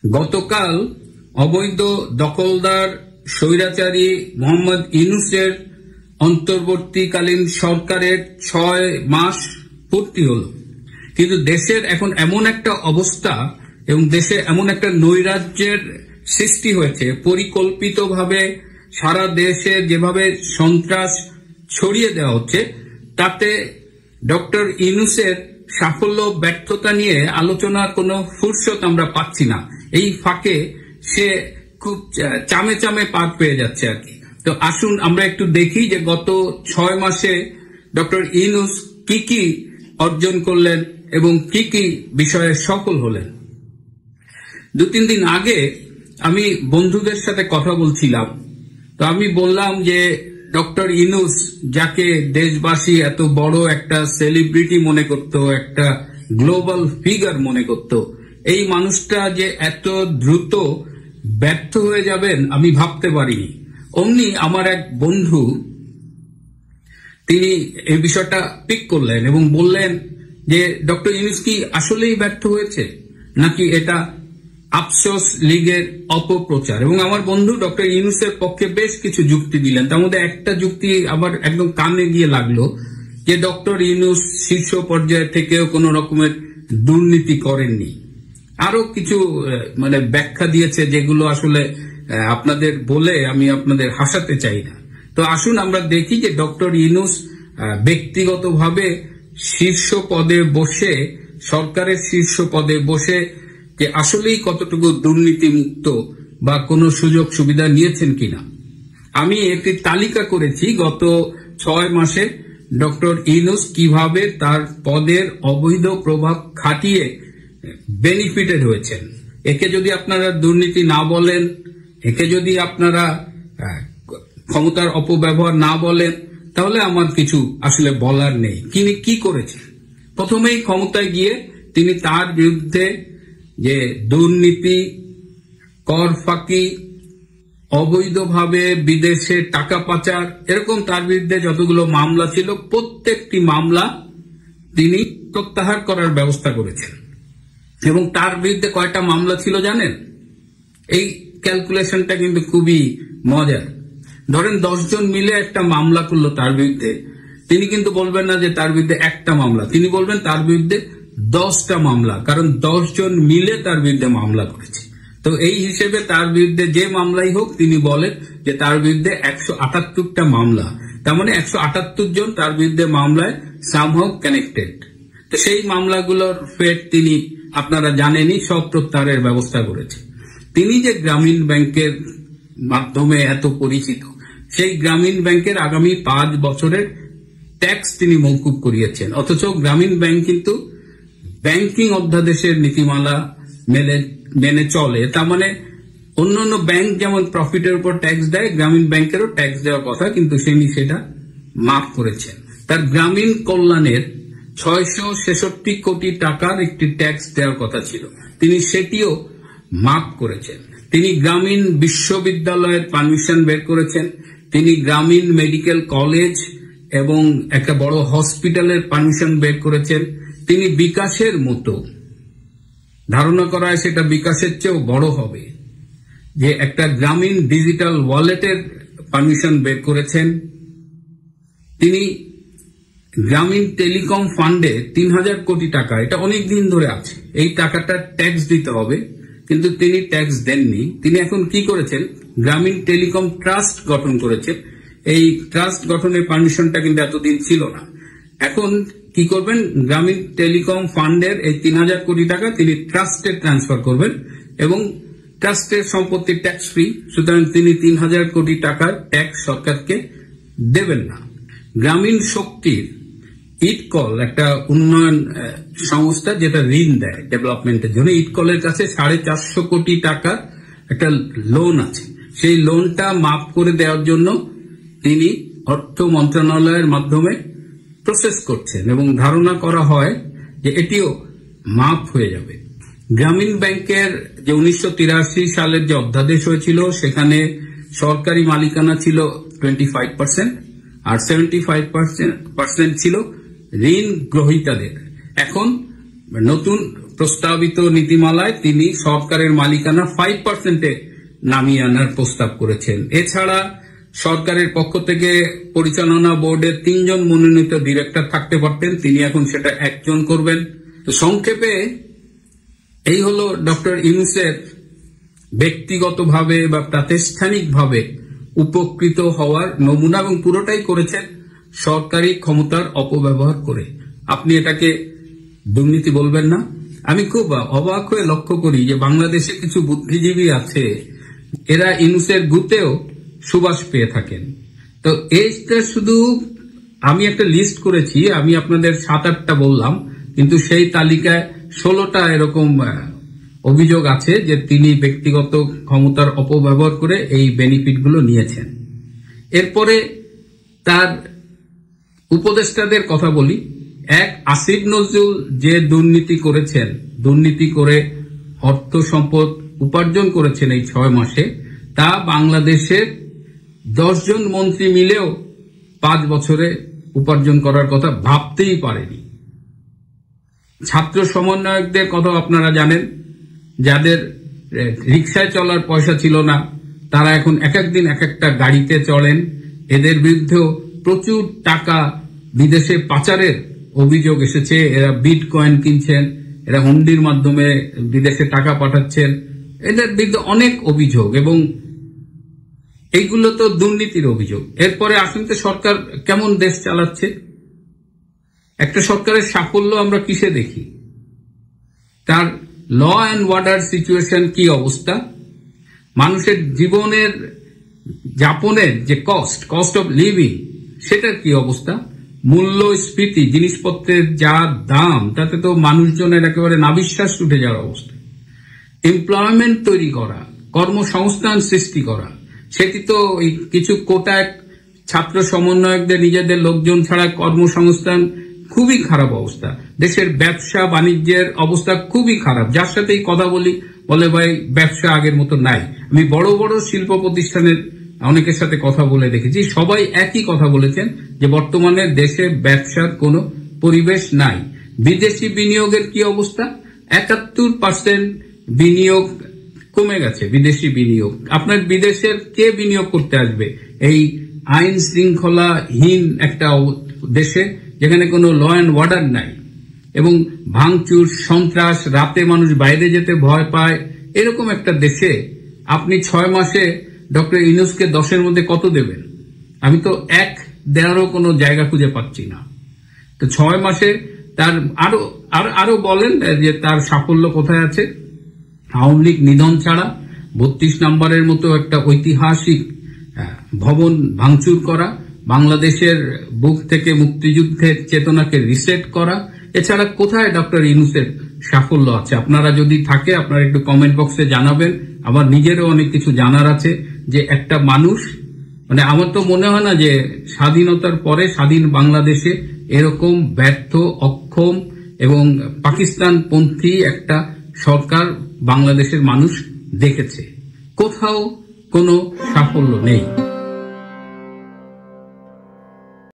গতকাল অবৈধ দখলদার স্বৈরাচারী মোহাম্মদ ইউনূসের অন্তর্বর্তীকালীন সরকারের 6 মাস পূর্তি হল, কিন্তু দেশের এখন এমন একটা অবস্থা এবং দেশে এমন একটা নৈরাজ্যের সৃষ্টি হয়েছে, পরিকল্পিতভাবে সারা দেশে যেভাবে সন্ত্রাস ছড়িয়ে দেওয়া হচ্ছে, তাতে ডক্টর ইউনূসের সাফল্য ব্যর্থতা নিয়ে আলোচনার কোনো ফুরসত আমরা পাচ্ছি না। এই ফাঁকে সে খুব চামে চামে পার পেয়ে যাচ্ছে আর কি। তো আসুন আমরা একটু দেখি যে গত 6 মাসে ডক্টর ইউনূস কি কি অর্জন করলেন এবং কি কি বিষয়ে সফল হলেন। 2-3 দিন আগে আমি বন্ধুদের সাথে কথা বলছিলাম, তো আমি বললাম যে ডক্টর ইউনূস, যাকে দেশবাসী এত বড় একটা সেলিব্রিটি মনে করত, একটা গ্লোবাল ফিগার মনে করত, এই মানুষটা যে এত দ্রুত ব্যর্থ হয়ে যাবেন আমি ভাবতে পারিনি। অমনি আমার এক বন্ধু তিনি এই বিষয়টা পিক করলেন এবং বললেন যে ডক্টর ইউনূস কি আসলেই ব্যর্থ হয়েছে, নাকি এটা আফসোস লীগের অপপ্রচার। এবং আমার বন্ধু ডক্টর ইউনূসের পক্ষে বেশ কিছু যুক্তি দিলেন। তার মধ্যে একটা যুক্তি আবার একদম কানে গিয়ে লাগলো, যে ডক্টর ইউনূস শীর্ষ পর্যায়ে থেকেও কোন রকমের দুর্নীতি করেননি। আরো কিছু ব্যাখ্যা দিয়েছে, যেগুলো আসলে আপনাদের বলে আমি আপনাদের হাসাতে চাই না। তো আসুন আমরা দেখি যে ডক্টর ইউনূস ব্যক্তিগতভাবে শীর্ষ পদে বসে, সরকারের শীর্ষ পদে বসে যে আসলেই কতটুকু দুর্নীতি মুক্ত বা কোনো সুযোগ সুবিধা নিয়েছেন কিনা। আমি একটি তালিকা করেছি গত 6 মাসে ডক্টর ইউনূস কিভাবে তার পদের অবৈধ প্রভাব খাটিয়ে বেনিফিটেড হয়েছেন। একে যদি আপনারা দুর্নীতি না বলেন, একে যদি আপনারা ক্ষমতার অপব্যবহার না বলেন, তাহলে আমার কিছু আসলে বলার নেই। তিনি কি করেছেন? প্রথমেই ক্ষমতায় গিয়ে তিনি তার বিরুদ্ধে যে দুর্নীতি, কর ফাঁকি, অবৈধভাবে বিদেশে টাকা পাচার, এরকম তার বিরুদ্ধে যতগুলো মামলা ছিল, প্রত্যেকটি মামলা তিনি প্রত্যাহার করার ব্যবস্থা করেছেন। এবং তার বিরুদ্ধে কয়টা মামলা ছিল জানেন? এই ক্যালকুলেশনটা কিন্তু খুবই মজার। ধরেন 10 জন মিলে একটা মামলা করলো তার বিরুদ্ধে, তিনি কিন্তু বলবেন না যে তার বিরুদ্ধে একটা মামলা, তিনি বলবেন তার বিরুদ্ধে 10টা মামলা, কারণ 10 জন মিলে তার বিরুদ্ধে মামলা করেছে। তো এই হিসেবে তার বিরুদ্ধে যে মামলাই হোক, তিনি বলেন যে তার বিরুদ্ধে 178টা মামলা, তার মানে 178 জন তার বিরুদ্ধে মামলায় সামহাউ কানেক্টেড। তো সেই মামলাগুলোর ফের তিনি, আপনারা জানেনই, সব প্রত্যাহারের ব্যবস্থা করেছে। তিনি যে গ্রামীণ ব্যাংকের মাধ্যমে এত পরিচিত, সেই গ্রামীণ ব্যাংকের আগামী 5 বছরের ট্যাক্স তিনি মওকুফ করিয়েছেন। অথচ গ্রামীণ ব্যাংক কিন্তু ব্যাংকিং অধ্যাদেশের নীতিমালা মেনে চলে। তার মানে অন্যান্য ব্যাংক যেমন প্রফিটের উপর ট্যাক্স দেয়, গ্রামীণ ব্যাংকেরও ট্যাক্স দেওয়ার কথা, কিন্তু তিনি সেটা মাফ করেছেন। তার গ্রামীণ কল্যাণের 666 কোটি টাকার একটি ট্যাক্স দেওয়ার কথা ছিল, তিনি সেটিও মাফ করেছেন। তিনি গ্রামীণ বিশ্ববিদ্যালয়ের পারমিশন বের করেছেন, তিনি গ্রামীণ মেডিকেল কলেজ এবং একটা বড় হসপিটালের পারমিশন বের করেছেন। তিনি বিকাশের মতো, ধারণা করা হয় সেটা বিকাশের চেয়েও বড় হবে, যে একটা গ্রামীণ ডিজিটাল ওয়ালেটের পারমিশন বের করেছেন। তিনি গ্রামীণ টেলিকম ফান্ডে 3000 কোটি টাকা, এটা অনেক দিন ধরে আছে, এই টাকাটা ট্যাক্স দিতে হবে, কিন্তু তিনি ট্যাক্স দেননি। তিনি এখন কি করেছেন? গ্রামীণ টেলিকম ট্রাস্ট গঠন করেছেন। এই ট্রাস্ট গঠনের পারমিশনটা কিন্তু এতদিন ছিল না। এখন কি করবেন? গ্রামীণ টেলিকম ফান্ডের এই 3000 কোটি টাকা তিনি ট্রাস্টে ট্রান্সফার করবেন এবং ট্রাস্টের সম্পত্তি ট্যাক্স ফ্রি, সুতরাং তিনি 3000 কোটি টাকার ট্যাক্স সরকারকে দেবেন না। গ্রামীণ শক্তির ইটকল একটা উন্নয়ন সংস্থা, যেটা ঋণ দেয় ডেভেলপমেন্টের জন্য, ইটকলের কাছে 450 কোটি টাকা একটা লোন আছে। সেই লোনটা মাফ করে দেওয়ার জন্য তিনি অর্থ মন্ত্রণালয়ের মাধ্যমে প্রসেস করছেন এবং ধারণা করা হয় যে এটিও মাফ হয়ে যাবে। গ্রামীণ ব্যাংকের যে 1983 সালের যে অধ্যাদেশ হয়েছিল, সেখানে সরকারি মালিকানা ছিল 25% আর 75% ছিল ঋণ গ্রহীতাদের। এখন নতুন প্রস্তাবিত নীতিমালায় তিনি সরকারের মালিকানা 5%-এ নামিয়ে আনার প্রস্তাব করেছেন। এছাড়া সরকারের পক্ষ থেকে পরিচালনা বোর্ডের 3 জন মনোনীত ডিরেক্টর থাকতে পারতেন, তিনি এখন সেটা 1 জন করবেন। তো সংক্ষেপে এই হলো ডক্টর ইউনূসের ব্যক্তিগতভাবে বা প্রাতিষ্ঠানিকভাবে উপকৃত হওয়ার নমুনা, এবং পুরোটাই করেছেন সরকারি ক্ষমতার অপব্যবহার করে। আপনি এটাকে দুর্নীতি বলবেন না? আমি খুব অবাক হয়ে লক্ষ্য করি যে বাংলাদেশে কিছু বুদ্ধিজীবী আছে, এরা ইউনূসের গুতেও সুবাস পেয়ে থাকেন। তো এইটা শুধু আমি একটা লিস্ট করেছি, আমি আপনাদের 7-8টা বললাম, কিন্তু সেই তালিকায় 16টা এরকম অভিযোগ আছে যে তিনি ব্যক্তিগত ক্ষমতার অপব্যবহার করে এই বেনিফিটগুলো নিয়েছেন। এরপরে তার উপদেষ্টাদের কথা বলি। এক, আসিফ নজরুল যে দুর্নীতি করেছেন, দুর্নীতি করে অর্থ সম্পদ উপার্জন করেছেন এই 6 মাসে, তা বাংলাদেশের 10 জন মন্ত্রী মিলেও 5 বছরে উপার্জন করার কথা ভাবতেই পারেনি। ছাত্র সমন্বয়কদের কথা আপনারা জানেন, যাদের রিক্সায় চলার পয়সা ছিল না, তারা এখন এক দিন এক একটা গাড়িতে চলেন। এদের বিরুদ্ধেও প্রচুর টাকা বিদেশে পাচারের অভিযোগ এসেছে। এরা বিটকয়েন কিনছেন, এরা হুন্ডির মাধ্যমে বিদেশে টাকা পাঠাচ্ছেন, এদের বিরুদ্ধে অনেক অভিযোগ, এবং এইগুলো তো দুর্নীতির অভিযোগ। এরপরে আসুন তো সরকার কেমন দেশ চালাচ্ছে। একটা সরকারের সাফল্য আমরা কিসে দেখি? তার ল অ্যান্ড অর্ডার সিচুয়েশন কি অবস্থা, মানুষের জীবনের যাপনের যে কস্ট অফ লিভিং, সেটার কি অবস্থা, মূল্যস্ফীতি, জিনিসপত্রের যা দাম, তাতে তো মানুষজনের একেবারে নাবিশ্বাস উঠে যাওয়ার অবস্থা। এমপ্লয়মেন্ট তৈরি করা, কর্মসংস্থান সৃষ্টি করা, সেটি তো কিছু কোটায় ছাত্র সমন্বয়কদের নিজেদের লোকজন ছাড়া কর্মসংস্থান খুবই খারাপ অবস্থা। দেশের ব্যবসা বাণিজ্যের অবস্থা খুবই খারাপ। যার সাথেই কথা বলি বলে ভাই ব্যবসা আগের মতো নাই। আমি বড় বড় শিল্প প্রতিষ্ঠানের অনেকের সাথে কথা বলে দেখেছি, সবাই একই কথা বলেছেন যে বর্তমানে দেশে ব্যবসার কোনো পরিবেশ নাই। বিদেশি বিনিয়োগের কি অবস্থা? 71% বিনিয়োগ কমে গেছে। বিদেশি বিনিয়োগ, আপনার বিদেশের কে বিনিয়োগ করতে আসবে এই আইন শৃঙ্খলাহীন একটা দেশে, যেখানে কোনো ল অ্যান্ড অর্ডার নাই, এবং ভাঙচুর, সন্ত্রাস, রাতে মানুষ বাইরে যেতে ভয় পায়, এরকম একটা দেশে আপনি 6 মাসে ডক্টর ইউনূসকে 10-এর মধ্যে কত দেবেন? আমি তো 1 দেওয়ারও কোনো জায়গা খুঁজে পাচ্ছি না। তো 6 মাসে তার আরো বলেন যে তার সাফল্য কোথায় আছে। আওয়ামী লীগ নিধন ছাড়া 32 নম্বরের মতো একটা ঐতিহাসিক ভবন ভাঙচুর করা, বাংলাদেশের বুক থেকে মুক্তিযুদ্ধের চেতনাকে রিসেট করা, এছাড়া কোথায় ডক্টর ইউনূসের সাফল্য আছে? আপনারা যদি থাকে আপনারা একটু কমেন্ট বক্সে জানাবেন। আমার নিজেরও অনেক কিছু জানার আছে যে একটা মানুষ, মানে আমার তো মনে হয় না যে স্বাধীনতার পরে স্বাধীন বাংলাদেশে এরকম ব্যর্থ, অক্ষম এবং পাকিস্তানপন্থী একটা সরকার বাংলাদেশের মানুষ দেখেছে। কোথাও কোনো সাফল্য নেই।